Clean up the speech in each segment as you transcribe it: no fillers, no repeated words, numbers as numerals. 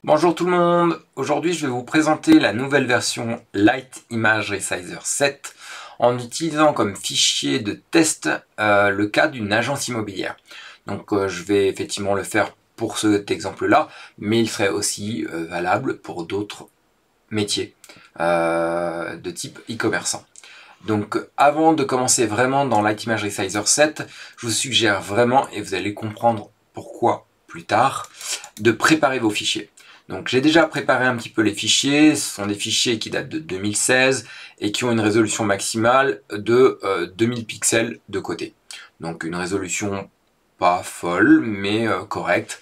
Bonjour tout le monde, aujourd'hui je vais vous présenter la nouvelle version Light Image Resizer 7 en utilisant comme fichier de test le cas d'une agence immobilière. Donc je vais effectivement le faire pour cet exemple-là, mais il serait aussi valable pour d'autres métiers de type e-commerçant. Donc avant de commencer vraiment dans Light Image Resizer 7, je vous suggère vraiment, et vous allez comprendre pourquoi plus tard, de préparer vos fichiers. Donc j'ai déjà préparé un petit peu les fichiers, ce sont des fichiers qui datent de 2016 et qui ont une résolution maximale de 2000 pixels de côté. Donc une résolution pas folle mais correcte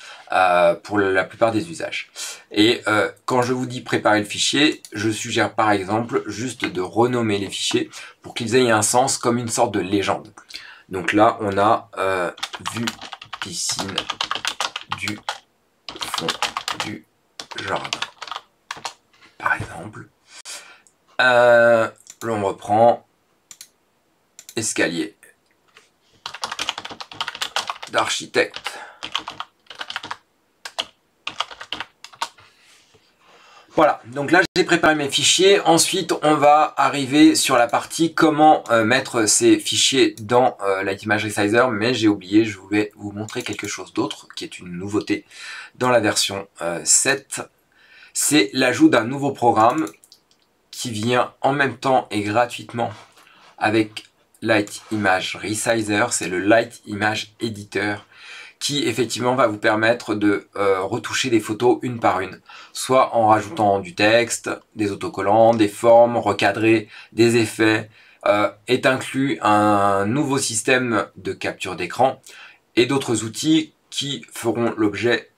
pour la plupart des usages. Et quand je vous dis préparer le fichier, je suggère par exemple juste de renommer les fichiers pour qu'ils aient un sens comme une sorte de légende. Donc là on a vue piscine du fond du jardin, par exemple. L'on reprend escalier d'architecte. Voilà, donc là j'ai préparé mes fichiers. Ensuite on va arriver sur la partie comment mettre ces fichiers dans Light Image Resizer, mais j'ai oublié, je voulais vous montrer quelque chose d'autre qui est une nouveauté dans la version 7. C'est l'ajout d'un nouveau programme qui vient en même temps et gratuitement avec Light Image Resizer, c'est le Light Image Editor qui effectivement va vous permettre de retoucher des photos une par une, soit en rajoutant du texte, des autocollants, des formes, recadrer, des effets. Est inclus un nouveau système de capture d'écran et d'autres outils qui feront l'objet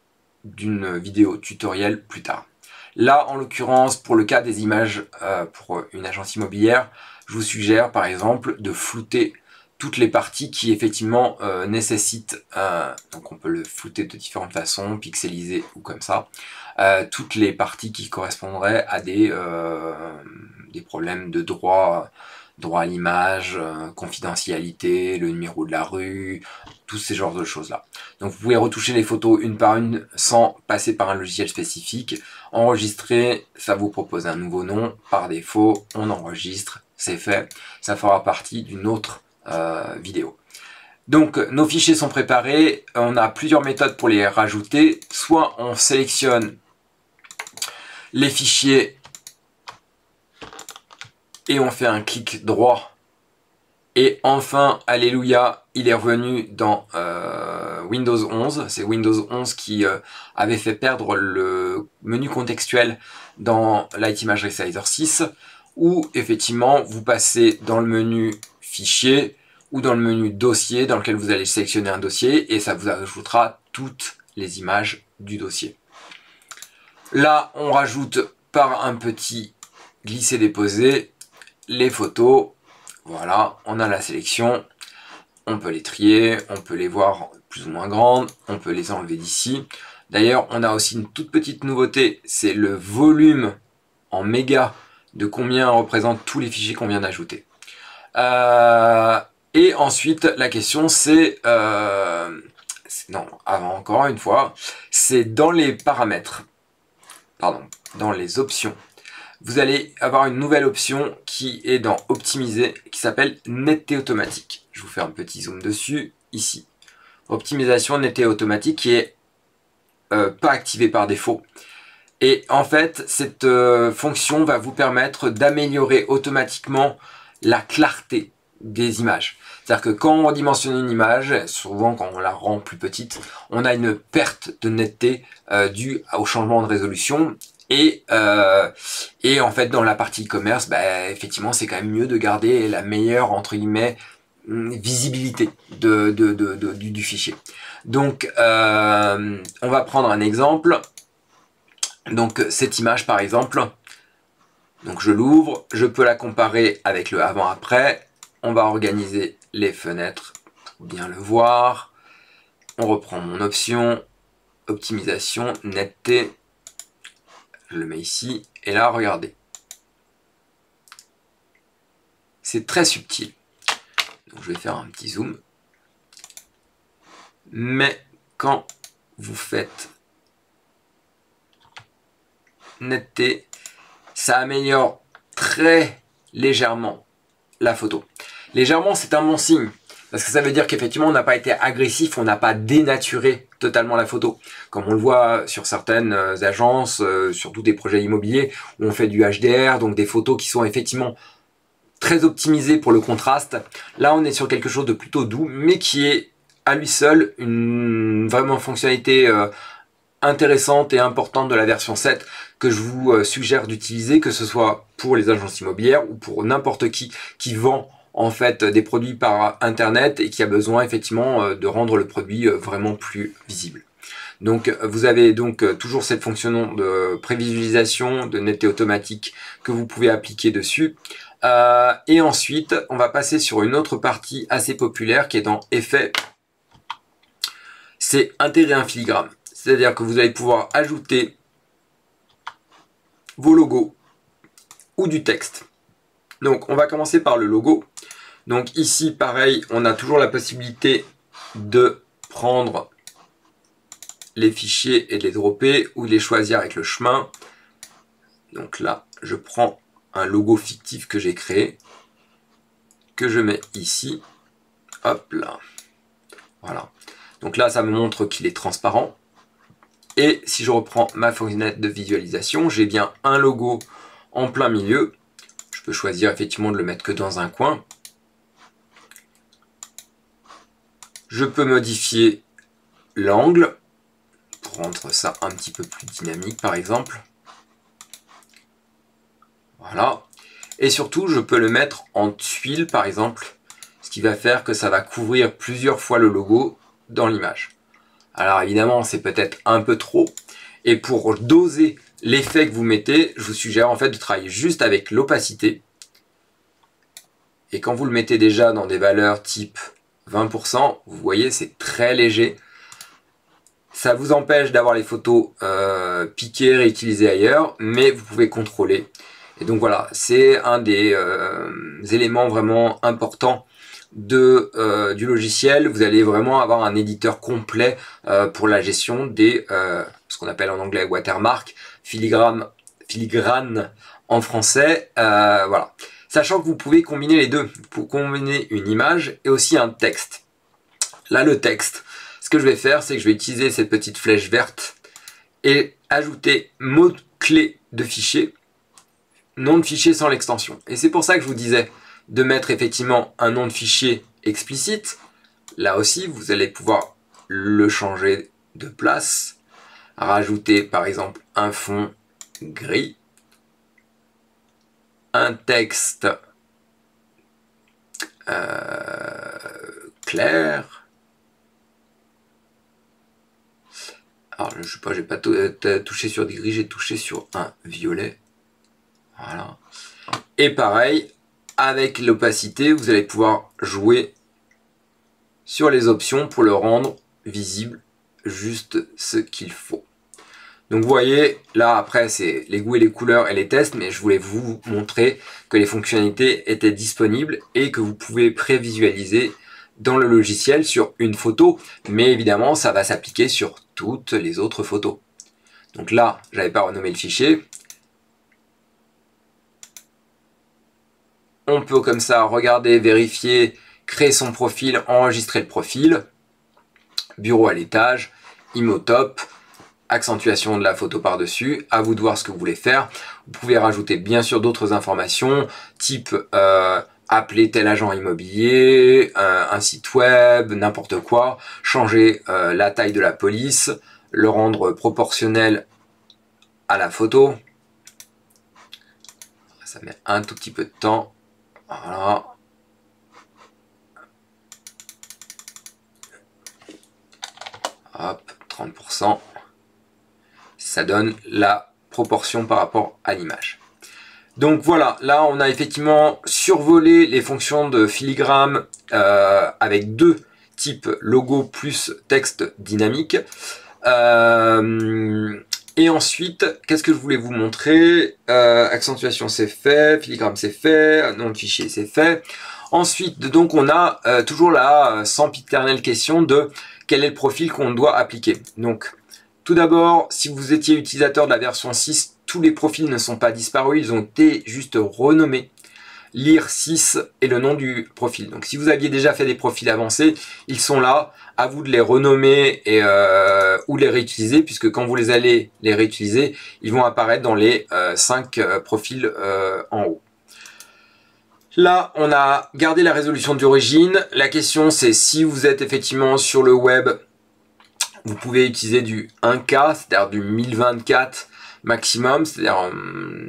d'une vidéo tutoriel plus tard. Là, en l'occurrence, pour le cas des images pour une agence immobilière, je vous suggère par exemple de flouter toutes les parties qui effectivement nécessitent, donc on peut le flouter de différentes façons, pixeliser ou comme ça, toutes les parties qui correspondraient à des problèmes de droit à l'image, confidentialité, le numéro de la rue, tous ces genres de choses-là. Donc vous pouvez retoucher les photos une par une sans passer par un logiciel spécifique. Enregistrer, ça vous propose un nouveau nom. Par défaut, on enregistre, c'est fait. Ça fera partie d'une autre vidéo. Donc nos fichiers sont préparés. On a plusieurs méthodes pour les rajouter. Soit on sélectionne les fichiers et on fait un clic droit. Et enfin, alléluia, il est revenu dans Windows 11. C'est Windows 11 qui avait fait perdre le menu contextuel dans Light Image Resizer 6, où effectivement vous passez dans le menu fichier ou dans le menu dossier dans lequel vous allez sélectionner un dossier et ça vous ajoutera toutes les images du dossier. Là, on rajoute par un petit glisser-déposer les photos. Voilà, on a la sélection, on peut les trier, on peut les voir plus ou moins grandes, on peut les enlever d'ici. D'ailleurs, on a aussi une toute petite nouveauté, c'est le volume en mégas de combien représentent tous les fichiers qu'on vient d'ajouter. Et ensuite, la question c'est, non, avant encore une fois, c'est dans les paramètres, pardon, dans les options. Vous allez avoir une nouvelle option qui est dans Optimiser, qui s'appelle Netteté automatique. Je vous fais un petit zoom dessus, ici. Optimisation netteté automatique qui est pas activée par défaut. Et en fait, cette fonction va vous permettre d'améliorer automatiquement la clarté des images. C'est-à-dire que quand on redimensionne une image, souvent quand on la rend plus petite, on a une perte de netteté due au changement de résolution. Et en fait, dans la partie e-commerce, bah, effectivement, c'est quand même mieux de garder la meilleure, entre guillemets, visibilité du fichier. Donc, on va prendre un exemple. Donc, cette image, par exemple, donc je l'ouvre, je peux la comparer avec le avant-après. On va organiser les fenêtres pour bien le voir. On reprend mon option, optimisation, netteté. Je le mets ici, et là, regardez. C'est très subtil. Donc, je vais faire un petit zoom. Mais quand vous faites netteté, ça améliore très légèrement la photo. Légèrement, c'est un bon signe, parce que ça veut dire qu'effectivement, on n'a pas été agressif, on n'a pas dénaturé totalement la photo. Comme on le voit sur certaines agences, surtout des projets immobiliers, où on fait du HDR, donc des photos qui sont effectivement très optimisées pour le contraste. Là, on est sur quelque chose de plutôt doux, mais qui est à lui seul une vraiment fonctionnalité intéressante et importante de la version 7 que je vous suggère d'utiliser, que ce soit pour les agences immobilières ou pour n'importe qui vend en fait des produits par internet et qui a besoin effectivement de rendre le produit vraiment plus visible. Donc vous avez donc toujours cette fonction de prévisualisation, de netteté automatique que vous pouvez appliquer dessus. Et ensuite on va passer sur une autre partie assez populaire qui est dans effet, c'est intégrer un filigrane. C'est-à-dire que vous allez pouvoir ajouter vos logos ou du texte. Donc on va commencer par le logo. Donc ici pareil, on a toujours la possibilité de prendre les fichiers et de les dropper ou de les choisir avec le chemin. Donc là, je prends un logo fictif que j'ai créé, que je mets ici. Hop là. Voilà. Donc là, ça me montre qu'il est transparent. Et si je reprends ma fenêtre de visualisation, j'ai bien un logo en plein milieu. Je peux choisir effectivement de le mettre que dans un coin. Je peux modifier l'angle pour rendre ça un petit peu plus dynamique par exemple. Voilà. Et surtout, je peux le mettre en tuile par exemple, ce qui va faire que ça va couvrir plusieurs fois le logo dans l'image. Alors évidemment, c'est peut-être un peu trop. Et pour doser l'effet que vous mettez, je vous suggère en fait de travailler juste avec l'opacité. Et quand vous le mettez déjà dans des valeurs type 20%, vous voyez, c'est très léger. Ça vous empêche d'avoir les photos piquées, réutilisées ailleurs, mais vous pouvez contrôler. Et donc voilà, c'est un des éléments vraiment importants du logiciel. Vous allez vraiment avoir un éditeur complet pour la gestion des ce qu'on appelle en anglais watermark, filigrane en français. Voilà. Sachant que vous pouvez combiner les deux. Vous pouvez combiner une image et aussi un texte. Là, le texte, ce que je vais faire, c'est que je vais utiliser cette petite flèche verte et ajouter mot-clé de fichier, nom de fichier sans l'extension. Et c'est pour ça que je vous disais de mettre effectivement un nom de fichier explicite. Là aussi, vous allez pouvoir le changer de place, rajouter par exemple un fond gris, un texte clair. Alors je sais pas, j'ai pas touché sur du gris, j'ai touché sur un violet. Voilà. Et pareil, avec l'opacité, vous allez pouvoir jouer sur les options pour le rendre visible, juste ce qu'il faut. Donc vous voyez, là après c'est les goûts et les couleurs et les tests, mais je voulais vous montrer que les fonctionnalités étaient disponibles et que vous pouvez prévisualiser dans le logiciel sur une photo, mais évidemment ça va s'appliquer sur toutes les autres photos. Donc là, j'avais pas renommé le fichier. On peut comme ça regarder, vérifier, créer son profil, enregistrer le profil, bureau à l'étage, Imotop, accentuation de la photo par-dessus, à vous de voir ce que vous voulez faire. Vous pouvez rajouter bien sûr d'autres informations, type appeler tel agent immobilier, un site web, n'importe quoi, changer la taille de la police, le rendre proportionnel à la photo. Ça met un tout petit peu de temps. Voilà. Hop, 30%. Ça donne la proportion par rapport à l'image. Donc voilà, là on a effectivement survolé les fonctions de filigrane avec deux types logo plus texte dynamique. Et ensuite, qu'est-ce que je voulais vous montrer? Accentuation c'est fait, filigrane c'est fait, nom de fichier c'est fait. Ensuite, donc on a toujours la sempiternelle question de quel est le profil qu'on doit appliquer. Donc tout d'abord, si vous étiez utilisateur de la version 6, tous les profils ne sont pas disparus, ils ont été juste renommés. Lire 6 est le nom du profil. Donc si vous aviez déjà fait des profils avancés, ils sont là, à vous de les renommer et, ou les réutiliser, puisque quand vous allez les réutiliser, ils vont apparaître dans les 5 profils en haut. Là, on a gardé la résolution d'origine. La question, c'est si vous êtes effectivement sur le web, vous pouvez utiliser du 1K, c'est-à-dire du 1024 maximum, c'est-à-dire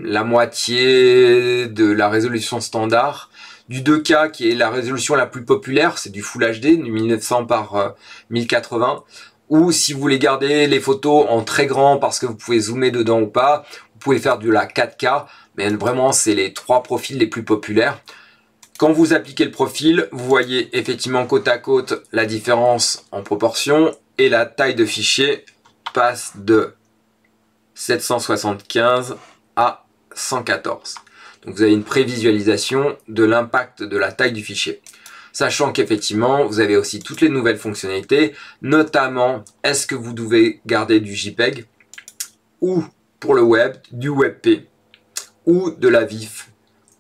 la moitié de la résolution standard. Du 2K, qui est la résolution la plus populaire, c'est du Full HD, du 1900 par 1080. Ou si vous voulez garder les photos en très grand parce que vous pouvez zoomer dedans ou pas, vous pouvez faire de la 4K, mais vraiment, c'est les 3 profils les plus populaires. Quand vous appliquez le profil, vous voyez effectivement côte à côte la différence en proportion et la taille de fichier passe de 775 à 114. Donc vous avez une prévisualisation de l'impact de la taille du fichier. Sachant qu'effectivement, vous avez aussi toutes les nouvelles fonctionnalités, notamment est-ce que vous devez garder du JPEG ou pour le web, du WebP ou de la VIF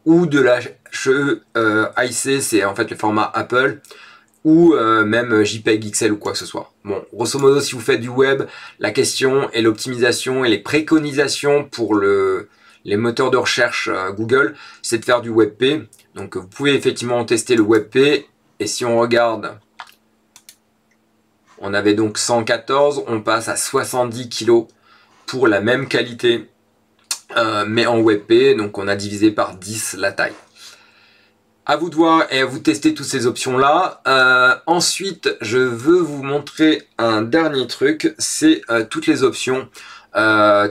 ou de la HEIC, c'est en fait le format Apple, ou même JPEG XL ou quoi que ce soit. Bon, grosso modo, si vous faites du web, la question est l'optimisation et les préconisations pour les moteurs de recherche Google, c'est de faire du WebP. Donc vous pouvez effectivement tester le WebP, et si on regarde, on avait donc 114, on passe à 70 kg pour la même qualité, mais en WebP, donc on a divisé par 10 la taille. À vous de voir et à vous tester toutes ces options-là. Ensuite, je veux vous montrer un dernier truc, c'est toutes les options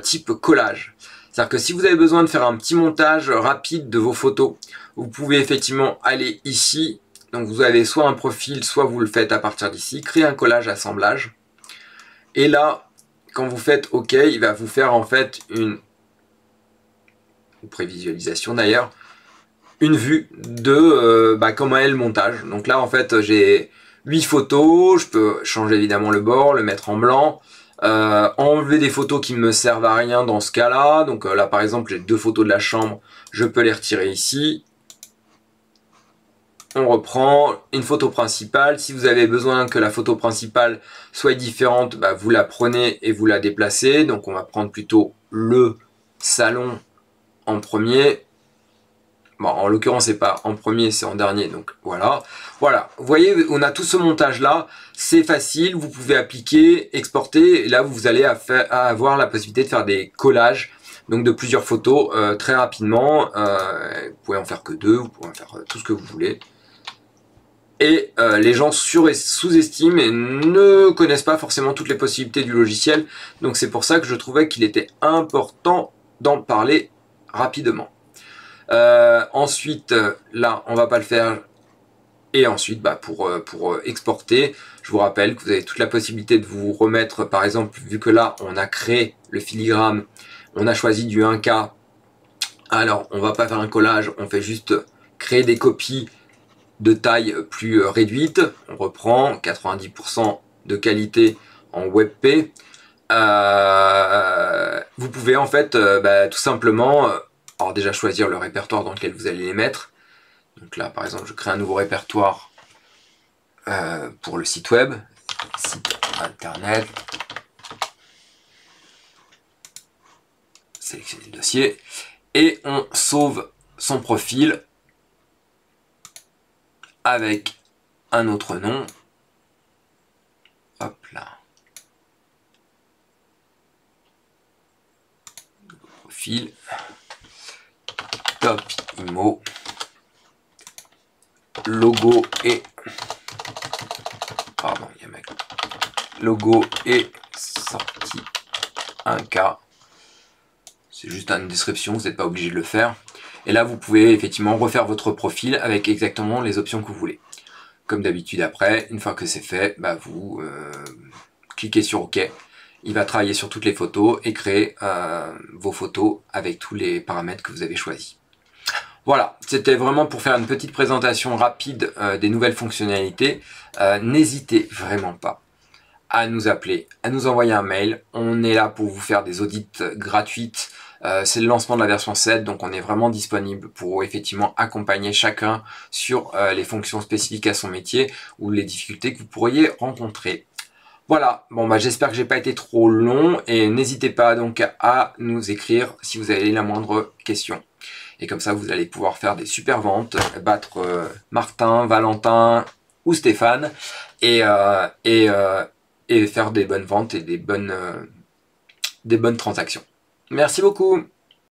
type collage. C'est-à-dire que si vous avez besoin de faire un petit montage rapide de vos photos, vous pouvez effectivement aller ici. Donc vous avez soit un profil, soit vous le faites à partir d'ici, créer un collage assemblage. Et là, quand vous faites OK, il va vous faire en fait une prévisualisation d'ailleurs, une vue de comment est le montage. Donc là en fait j'ai 8 photos, je peux changer évidemment le bord, le mettre en blanc, enlever des photos qui ne me servent à rien dans ce cas là. Donc là par exemple j'ai 2 photos de la chambre, je peux les retirer ici. On reprend une photo principale. Si vous avez besoin que la photo principale soit différente, vous la prenez et vous la déplacez. Donc on va prendre plutôt le salon en premier. Bon, en l'occurrence, c'est pas en premier, c'est en dernier, donc voilà. Voilà, vous voyez, on a tout ce montage-là, c'est facile, vous pouvez appliquer, exporter, et là, vous allez avoir la possibilité de faire des collages, donc de plusieurs photos, très rapidement. Vous pouvez en faire que 2, vous pouvez en faire tout ce que vous voulez. Et les gens sous-estiment et ne connaissent pas forcément toutes les possibilités du logiciel, donc c'est pour ça que je trouvais qu'il était important d'en parler rapidement. Ensuite, là, on va pas le faire. Et ensuite, pour exporter, je vous rappelle que vous avez toute la possibilité de vous remettre, par exemple, vu que là, on a créé le filigrane, on a choisi du 1K. Alors, on va pas faire un collage, on fait juste créer des copies de taille plus réduite. On reprend 90% de qualité en WebP. Vous pouvez en fait tout simplement alors déjà choisir le répertoire dans lequel vous allez les mettre. Donc là par exemple je crée un nouveau répertoire pour le site web, site internet, sélectionner le dossier et on sauve son profil avec un autre nom. Hop là. Profil. Top Immo, logo et logo et sortie 1K. C'est juste une description, vous n'êtes pas obligé de le faire. Et là, vous pouvez effectivement refaire votre profil avec exactement les options que vous voulez. Comme d'habitude, après, une fois que c'est fait, vous cliquez sur OK. Il va travailler sur toutes les photos et créer vos photos avec tous les paramètres que vous avez choisis. Voilà, c'était vraiment pour faire une petite présentation rapide des nouvelles fonctionnalités. N'hésitez vraiment pas à nous appeler, à nous envoyer un mail. On est là pour vous faire des audits gratuites C'est le lancement de la version 7, donc on est vraiment disponible pour effectivement accompagner chacun sur les fonctions spécifiques à son métier ou les difficultés que vous pourriez rencontrer. Voilà, bon bah j'espère que j'ai pas été trop long et n'hésitez pas donc à nous écrire si vous avez la moindre question. Et comme ça vous allez pouvoir faire des super ventes, battre Martin, Valentin ou Stéphane et faire des bonnes ventes et des bonnes transactions. Merci beaucoup.